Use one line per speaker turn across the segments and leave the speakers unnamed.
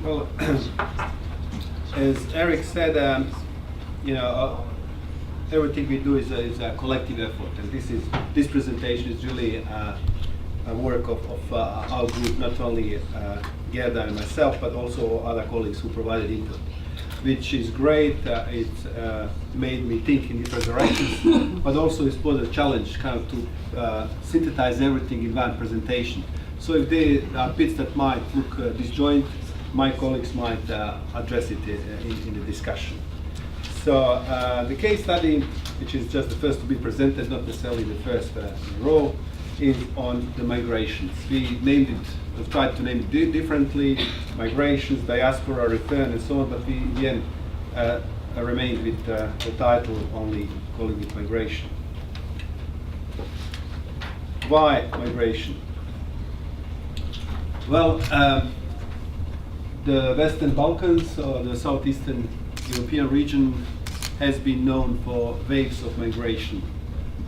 Well, as Eric said, everything we do is a collective effort, and this presentation is really a work of our group, not only Gerda and myself, but also other colleagues who provided input, which is great. It made me think in different directions, but also it's posed a challenge kind of to synthesize everything in one presentation. So if there are bits that might look disjoint, my colleagues might address it in the discussion. So the case study, which is just the first to be presented, not necessarily the first in a row, is on the migrations. We named it, we've tried to name it differently, migrations, diaspora, return, and so on, but we in the end remained with the title only calling it migration. Why migration? Well, the Western Balkans, or the Southeastern European region, has been known for waves of migration,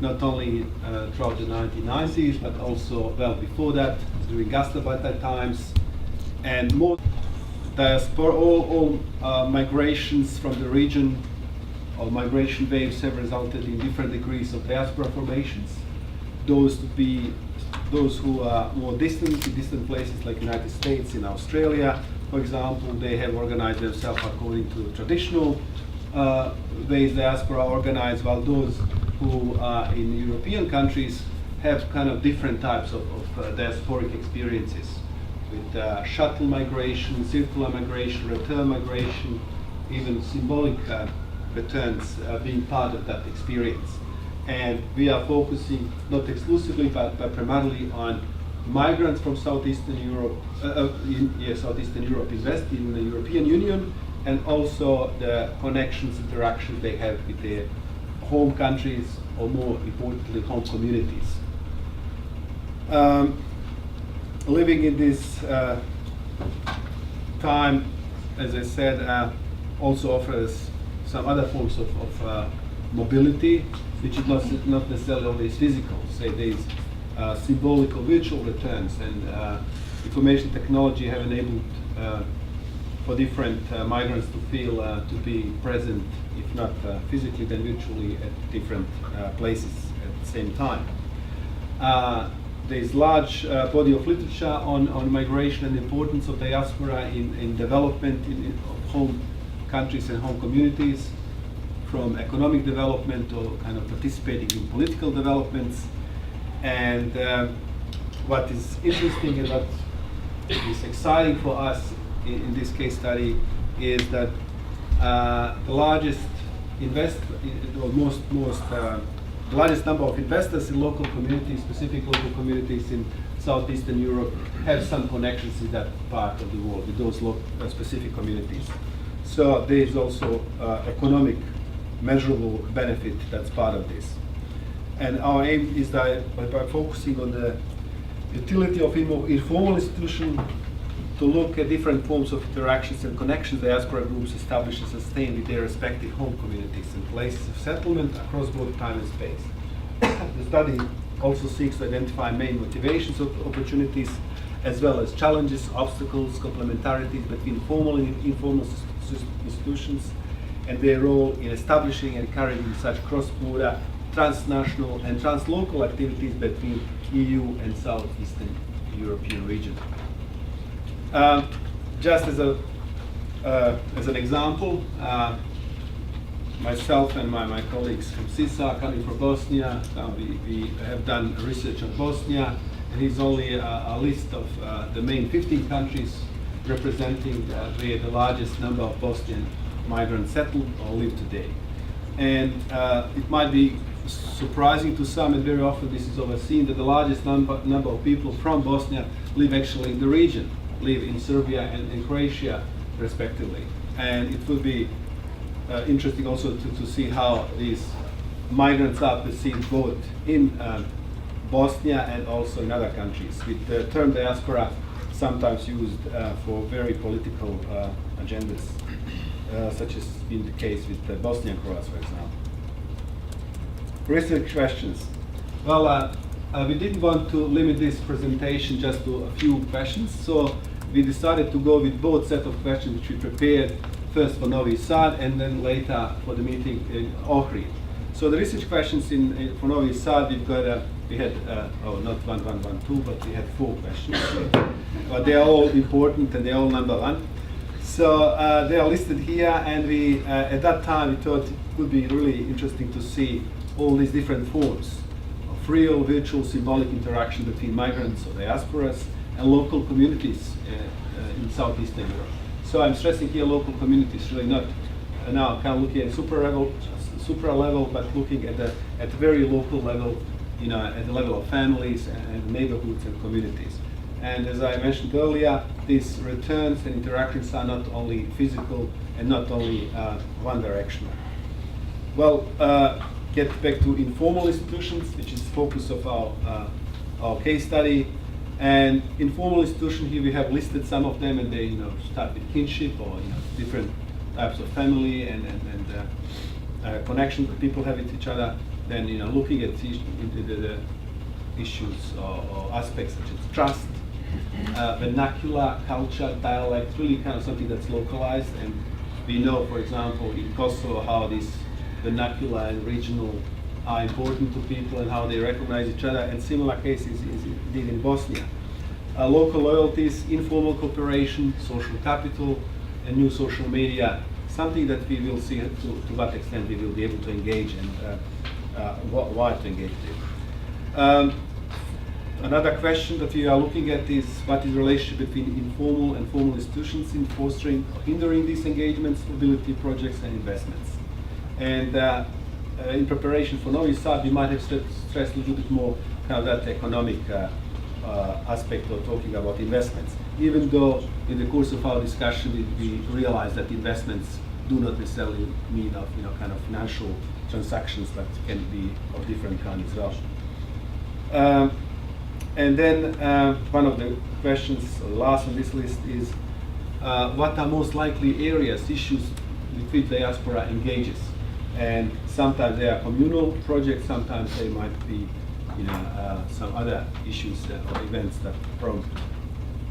not only throughout the 1990s, but also well before that, during Gastarbeiter times, and more diaspora. All migrations from the region, or migration waves, have resulted in different degrees of diaspora formations. Those who are more distant, in distant places like United States, in Australia, for example, they have organized themselves according to traditional ways diaspora organized, while those who are in European countries have kind of different types of diasporic experiences, with shuttle migration, circular migration, return migration, even symbolic returns being part of that experience. And we are focusing not exclusively, but primarily on migrants from Southeastern Europe, Southeastern Europe in the European Union, and also the connections, interactions they have with their home countries, or more importantly, home communities. Living in this time, as I said, also offers some other forms of mobility, which is not necessarily always physical. Say there's symbolic or virtual returns, and information technology have enabled for different migrants to feel to be present, if not physically, then virtually at different places at the same time. There's large body of literature on migration and the importance of diaspora in development of home countries and home communities, from economic development or kind of participating in political developments. And what is interesting and what is exciting for us in this case study is that the largest the largest number of investors in local communities, specific local communities in Southeastern Europe, have some connections in that part of the world with those specific communities. So there is also economic measurable benefit that's part of this. And our aim is that by focusing on the utility of informal institutions to look at different forms of interactions and connections diaspora groups establish and sustain with their respective home communities and places of settlement across both time and space. The study also seeks to identify main motivations of opportunities, as well as challenges, obstacles, complementarities between formal and informal institutions, and their role in establishing and carrying such cross-border, transnational and translocal activities between EU and Southeastern European region. Just as an example, myself and my colleagues from CISA are coming from Bosnia. We have done research on Bosnia, and it's only a list of the main 15 countries representing where the largest number of Bosnian migrants settle or live today. And it might be surprising to some, and very often this is overseen, that the largest number of people from Bosnia live actually in the region, live in Serbia and in Croatia respectively. And it would be interesting also to see how these migrants are perceived both in Bosnia and also in other countries, with the term diaspora sometimes used for very political agendas, such as in the case with the Bosnian Croats, for example. Research questions. Well, we didn't want to limit this presentation just to a few questions, so we decided to go with both set of questions which we prepared first for Novi Sad and then later for the meeting in Ohrid. So the research questions for Novi Sad, we had not 1, 1, 1, 2, but we had 4 questions. But they are all important and they are all number 1. So they are listed here, and we at that time we thought it would be really interesting to see all these different forms of real, virtual, symbolic interaction between migrants or diasporas and local communities in Southeastern Europe. So I'm stressing here local communities, really not now kind of looking at supra level, but looking at the very local level, at the level of families and neighborhoods and communities. And as I mentioned earlier, these returns and interactions are not only physical and not only one-directional. Well, get back to informal institutions, which is the focus of our case study. And informal institutions, here we have listed some of them, and they start with kinship or different types of family and connection that people have with each other. Then looking at into the issues or aspects such as trust, vernacular, culture, dialect, really kind of something that's localized. And we know, for example, in Kosovo how these vernacular and regional are important to people and how they recognize each other, and similar cases indeed in Bosnia. Local loyalties, informal cooperation, social capital, and new social media, something that we will see to what extent we will be able to engage and why to engage with. Another question that we are looking at is what is the relationship between informal and formal institutions in fostering or hindering these engagements, mobility projects, and investments. And in preparation for Novi Sad, we might have stressed a little bit more kind of that economic aspect of talking about investments. Even though in the course of our discussion we realized that investments do not necessarily mean of kind of financial transactions that can be of different kind as well. And then one of the questions, last on this list, is what are most likely areas, issues with which diaspora engages? And sometimes they are communal projects, sometimes they might be some other issues or events that prompt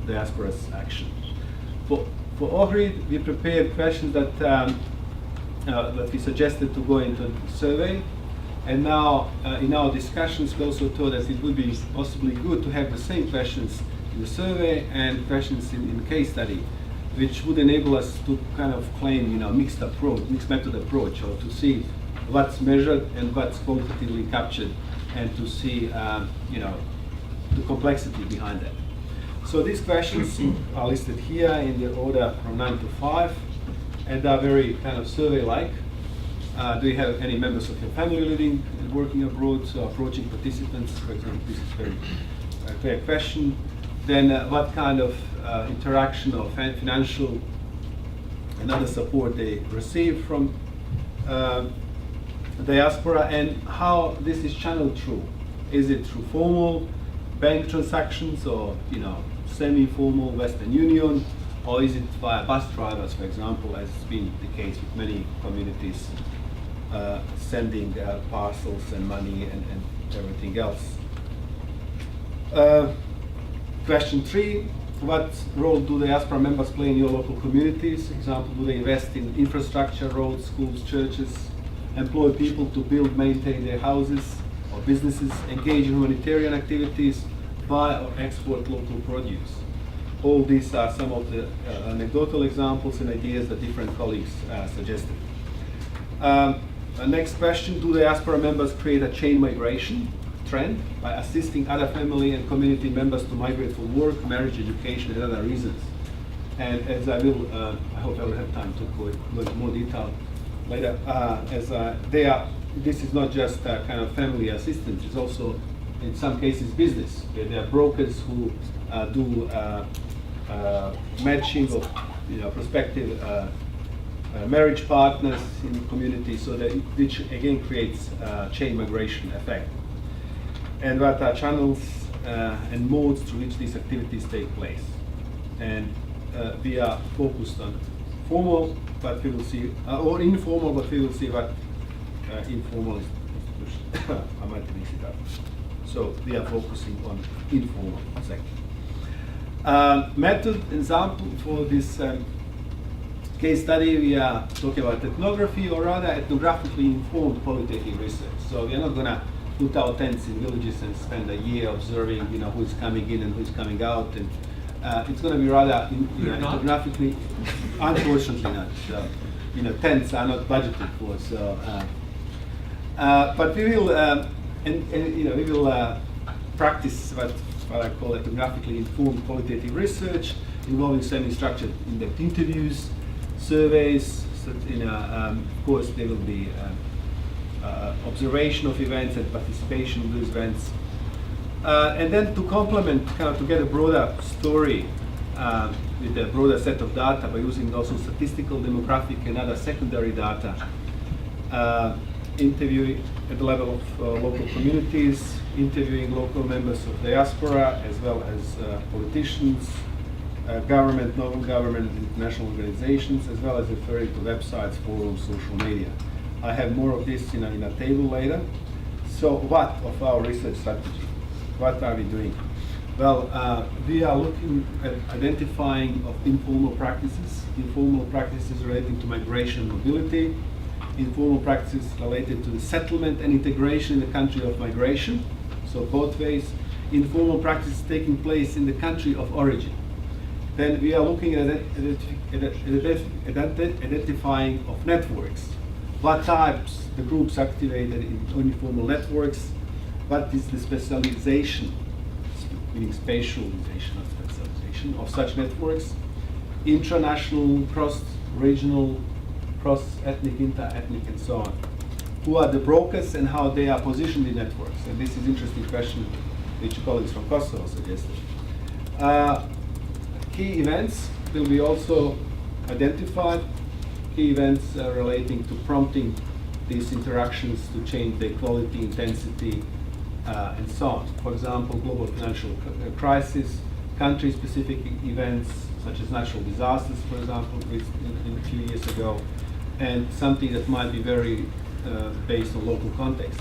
diaspora's action. For Ohrid, we prepared questions that we suggested to go into the survey. And now, in our discussions, we also thought that it would be possibly good to have the same questions in the survey and questions in case study, which would enable us to kind of claim, mixed method approach, or to see what's measured and what's quantitatively captured, and to see, the complexity behind that. So these questions are listed here in the order from 9 to 5, and are very kind of survey-like. Do you have any members of your family living and working abroad? So approaching participants, for example, this is very clear question. Then what kind of interaction or financial and other support they receive from diaspora, and how this is channeled through. Is it through formal bank transactions, or semi-formal Western Union, or is it via bus drivers, for example, as has been the case with many communities, sending parcels and money and everything else. Question 3, what role do diaspora members play in your local communities? Example, do they invest in infrastructure, roads, schools, churches, employ people to build, maintain their houses or businesses, engage in humanitarian activities, buy or export local produce? All these are some of the anecdotal examples and ideas that different colleagues suggested. Next question, do diaspora members create a chain migration trend by assisting other family and community members to migrate for work, marriage, education, and other reasons? And as I will, I hope I will have time to go into more detail later, this is not just kind of family assistance, it's also in some cases business, where there are brokers who do matching of prospective marriage partners in the community, so that which again creates chain migration effect. And what are channels and modes through which these activities take place? And we are focused on formal, but we will see, or informal, but we will see what informal institutions. I might mix it up. So we are focusing on informal sector. Method example for this case study, we are talking about ethnography, or rather ethnographically informed qualitative research. So we are not going to put our tents in villages and spend a year observing, who's coming in and who's coming out. And it's going to be rather ethnographically, unfortunately not. So, tents are not budgeted for. So, but we will, we will practice what I call ethnographically informed qualitative research, involving semi-structured in-depth interviews, surveys. So, of course, there will be observation of events and participation in those events. And then to complement, to get a broader story with a broader set of data by using also statistical, demographic, and other secondary data. Interviewing at the level of local communities, interviewing local members of diaspora, as well as politicians, government, non-government, international organizations, as well as referring to websites, forums, social media. I have more of this in a table later. So what of our research strategy? What are we doing? Well, we are looking at identifying of informal practices relating to migration and mobility, informal practices related to the settlement and integration in the country of migration, so both ways, informal practices taking place in the country of origin. Then we are looking at identifying of networks. What types the groups activated in informal networks, what is the specialization, meaning spatialization of specialization of such networks, intranational, cross-regional, cross-ethnic, inter-ethnic, and so on. Who are the brokers and how they are positioned in networks? And this is an interesting question which colleagues from Kosovo suggested. Key events will be also identified. Key events relating to prompting these interactions to change their quality, intensity, and so on. For example, global financial crisis, country-specific events such as natural disasters, for example, in a few years ago, and something that might be very based on local context.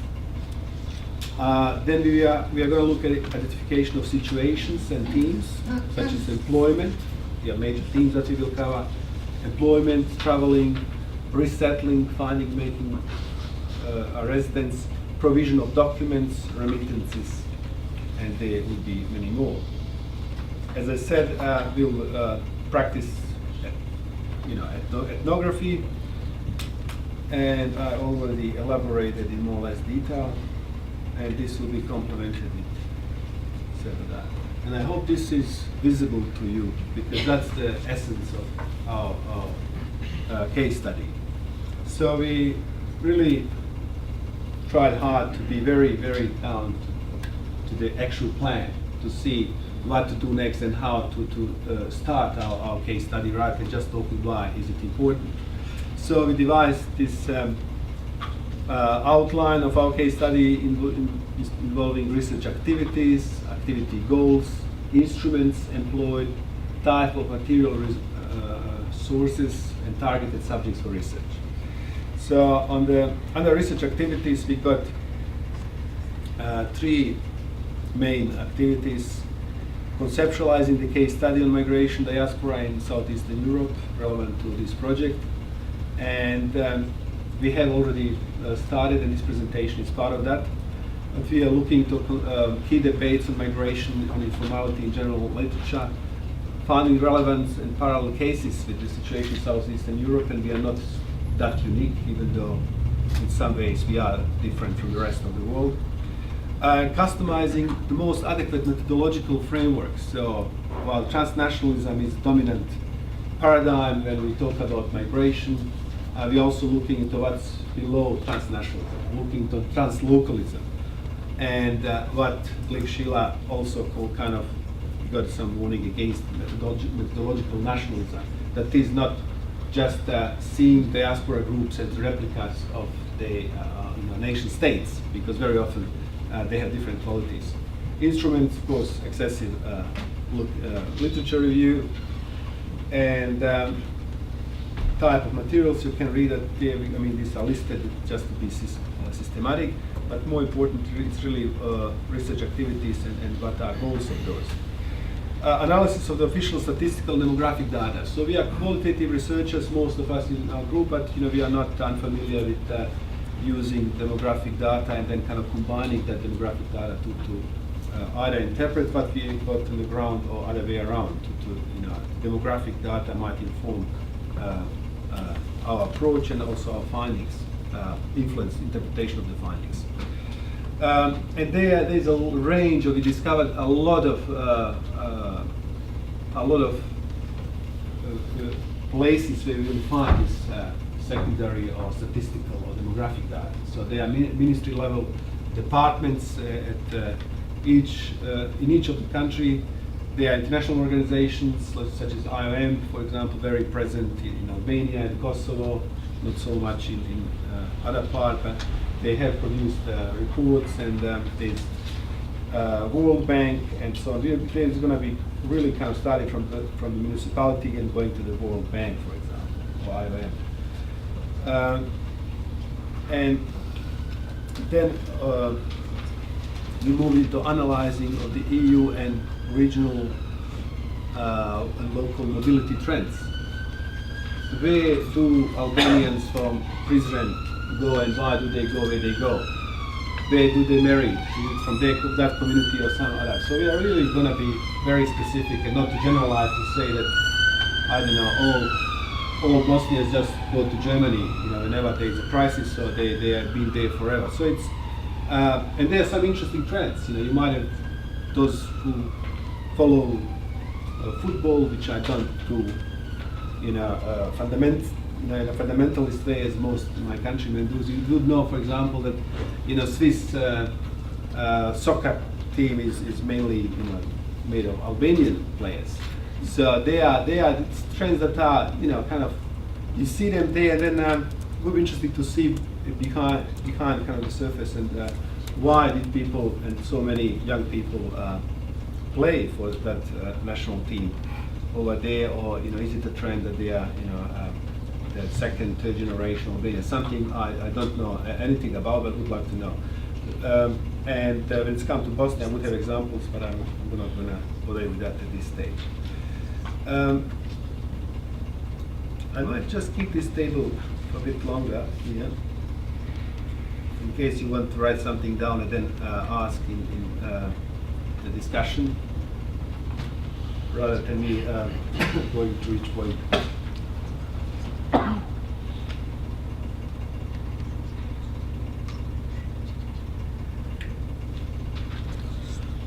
Then we are going to look at identification of situations and themes, such as employment. There are major themes that we will cover. Employment, traveling, resettling, finding, making a residence, provision of documents, remittances, and there will be many more. As I said, we'll practice, ethnography, and I already elaborated in more or less detail, and this will be complemented with several data. And I hope this is visible to you, because that's the essence of our case study. So we really tried hard to be very, very down to the actual plan, to see what to do next and how to start our case study, rather than just talking why is it important. So we devised this outline of our case study involving research activities, activity goals, instruments employed, type of material sources, and targeted subjects for research. So under research activities, we got three main activities: conceptualizing the case study on migration diaspora in Southeastern Europe, relevant to this project. And we have already started, and this presentation is part of that. But we are looking to key debates on migration, on informality in general literature, finding relevance and parallel cases with the situation in Southeastern Europe, and we are not that unique, even though in some ways we are different from the rest of the world. Customizing the most adequate methodological framework. So while transnationalism is the dominant paradigm when we talk about migration, we're also looking into what's below transnationalism, looking into translocalism, and what Liv Sheila also called got some warning against methodological nationalism, that is not just seeing diaspora groups as replicas of the nation states, because very often they have different qualities. Instruments, of course, excessive literature review, and type of materials you can read at there. I mean, these are listed just to be systematic, but more important, it's really research activities and what are goals of those. analysis of the official statistical demographic data. So we are qualitative researchers, most of us in our group, but we are not unfamiliar with using demographic data and then kind of combining that demographic data to either interpret what we got on the ground or other way around. Demographic data might inform our approach and also our findings, influence interpretation of the findings. And there's a range of, we discovered a lot of places where we will find this secondary or statistical or demographic data. So there are ministry level departments in each of the country. There are international organizations such as IOM, for example, very present in Albania and Kosovo, not so much in other parts, but they have produced reports, and there's World Bank and so on. There's going to be really kind of starting from the municipality and going to the World Bank, for example, or IOM. And then we move into analyzing of the EU and regional and local mobility trends. Where do Albanians from Prizren go, and why do they go where they go? Where do they marry? Is it from that community or some other? So we are really going to be very specific and not to generalize to say that, I don't know, all Bosnians just go to Germany, whenever there is a crisis, so they have been there forever. So it's, and there are some interesting trends. You might have those who follow football, which I don't do in a fundamentalist way as most of my countrymen do. You would know, for example, that Swiss soccer team is mainly made of Albanian players. So they are trends that are kind of, you see them there, and then it would be interesting to see behind kind of the surface, and why did people and so many young people play for that national team over there, or is it a trend that they are the second, third generation Albanian? Something I don't know anything about, but would like to know. And when it's come to Bosnia, I would have examples, but I'm not going to bother with that at this stage. I might just keep this table for a bit longer here, in case you want to write something down and then ask in the discussion, rather than me going to each point.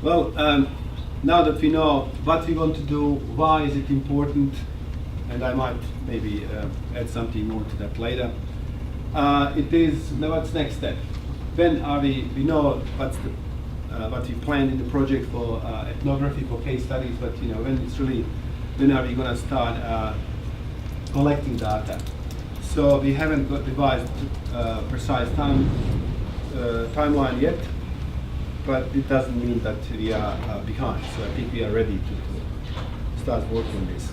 Well, now that we know what we want to do, why is it important, and I might maybe add something more to that later. It is, now what's next step? When are we know what's the what we planned in the project for ethnography, for case studies, but when it's really, when are we going to start collecting data? So we haven't got devised precise timeline yet, but it doesn't mean that we are behind. So I think we are ready to start working on this.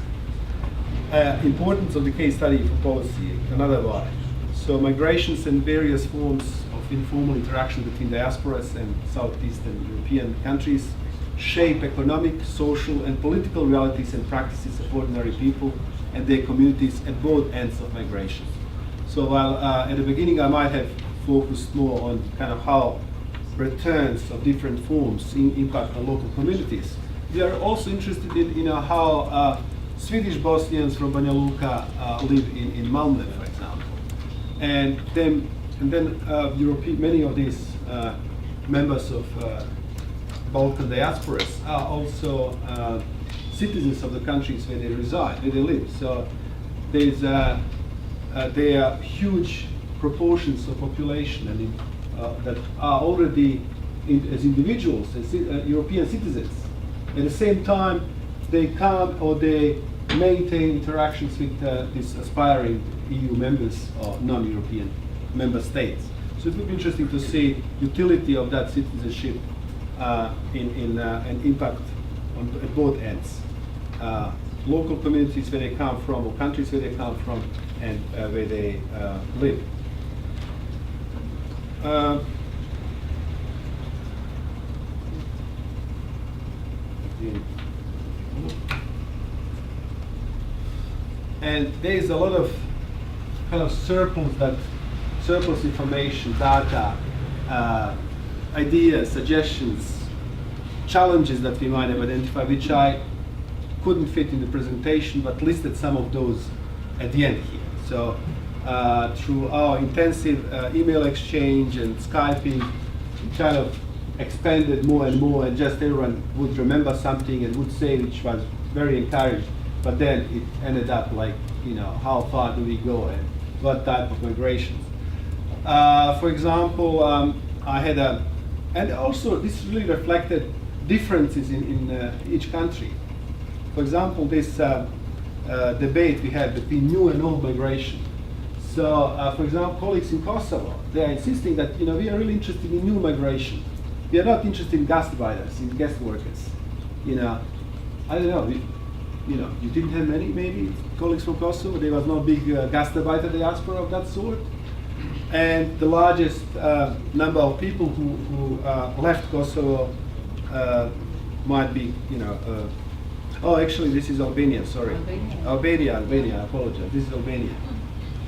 Importance of the case study for policy, another why. So migrations and various forms of informal interaction between diasporas and Southeastern European countries shape economic, social, and political realities and practices of ordinary people and their communities at both ends of migration. So while at the beginning I might have focused more on kind of how returns of different forms impact on local communities, we are also interested in how Swedish Bosnians from Banja Luka live in Malmö, for example. And then many of these members of Balkan diasporas are also citizens of the countries where they reside, where they live. So there are huge proportions of population and that are already as individuals, as European citizens. At the same time, they come or they maintain interactions with these aspiring EU members or non-European member states. So it would be interesting to see utility of that citizenship an impact at both ends. Local communities where they come from, or countries where they come from, and where they live. And there is a lot of kind of surplus information, data, ideas, suggestions, challenges that we might have identified, which I couldn't fit in the presentation, but listed some of those at the end here. So through our intensive email exchange and Skyping, we kind of expanded more and more, and just everyone would remember something and would say, which was very encouraged. But then it ended up like, you know, how far do we go and what type of migrations? For example, I had and also this really reflected differences in each country. For example, this debate we had between new and old migration. So, for example, colleagues in Kosovo, they are insisting that, you know, we are really interested in new migration. We are not interested in gastarbeiters, in guest workers. You know, I don't know. You know, you didn't have many, maybe, colleagues from Kosovo. There was no big gastarbeiter diaspora of that sort. And the largest number of people who left Kosovo might be, you know, oh, actually, this is Albania, sorry. Albania, I apologize. This is Albania.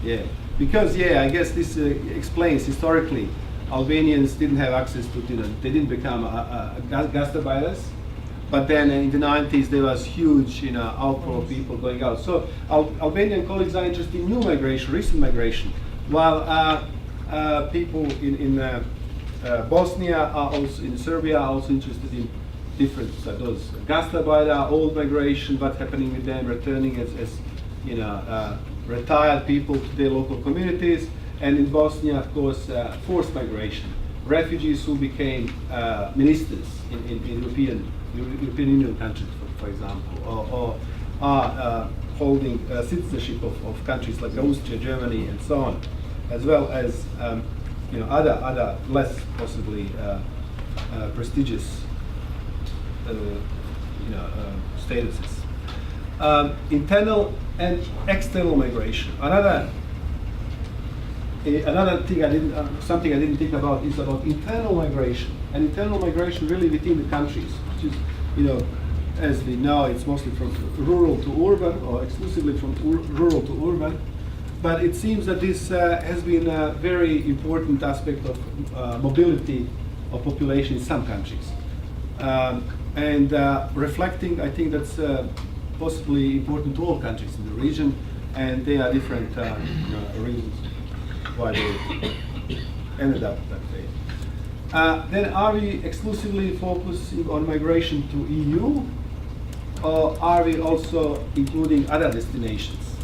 Yeah, because, yeah, I guess this explains historically, Albanians didn't have access to, you know, they didn't become gastarbeiters. But then in the 90s, there was huge, you know, outflow of people going out. So Albanian colleagues are interested in new migration, recent migration, while people in Bosnia are also, in Serbia, are also interested in different, those gastarbeiter, old migration, what's happening with them, returning as you know, retired people to their local communities, and in Bosnia, of course, forced migration, refugees who became ministers in European Union countries, for example, or are holding citizenship of countries like Austria, Germany, and so on, as well as you know, other less possibly prestigious you know, statuses. Internal and external migration. Another thing something I didn't think about is about internal migration. And internal migration really within the countries, which is, you know, as we know, it's mostly from rural to urban, or exclusively from rural to urban. But it seems that this has been a very important aspect of mobility of population in some countries. And reflecting, I think that's possibly important to all countries in the region, and there are different you know, reasons why they ended up that way. Then are we exclusively focusing on migration to EU, or are we also including other destinations?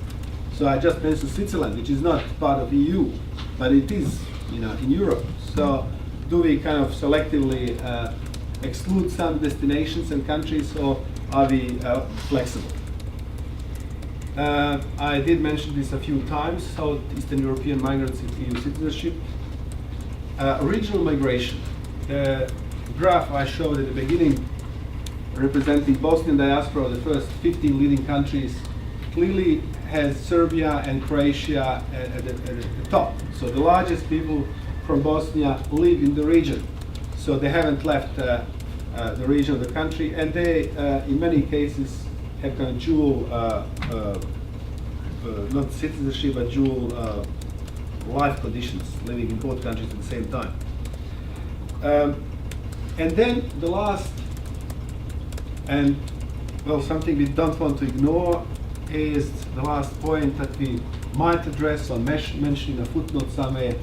So I just mentioned Switzerland, which is not part of EU, but it is, you know, in Europe. So do we kind of selectively exclude some destinations and countries, or are we flexible? I did mention this a few times, Southeastern European migrants in EU citizenship. Regional migration. The graph I showed at the beginning, representing Bosnian diaspora, the first 15 leading countries, clearly has Serbia and Croatia at the top. So the largest people from Bosnia live in the region. So they haven't left the region of the country, and they, in many cases, have kind of dual, not citizenship, but dual life conditions, living in both countries at the same time. And then the last, and well, something we don't want to ignore, is the last point that we might address or mention in a footnote somewhere,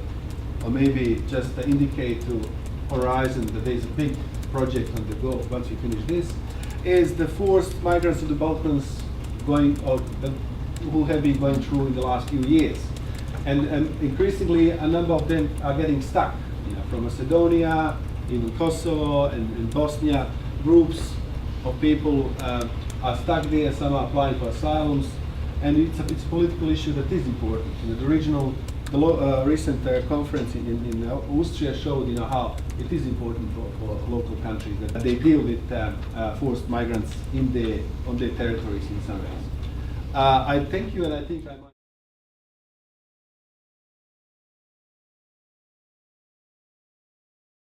or maybe just indicate to Horizon that there's a big project on the go once we finish this, is the forced migrants to the Balkans who have been going through in the last few years. And increasingly, a number of them are getting stuck. You know, from Macedonia, even Kosovo and Bosnia, groups of people are stuck there. Some are applying for asylums, and it's a political issue that is important. You know, the recent conference in Austria showed, you know, how it is important for local countries that they deal with forced migrants on their territories in some ways. I thank you, and I think I might.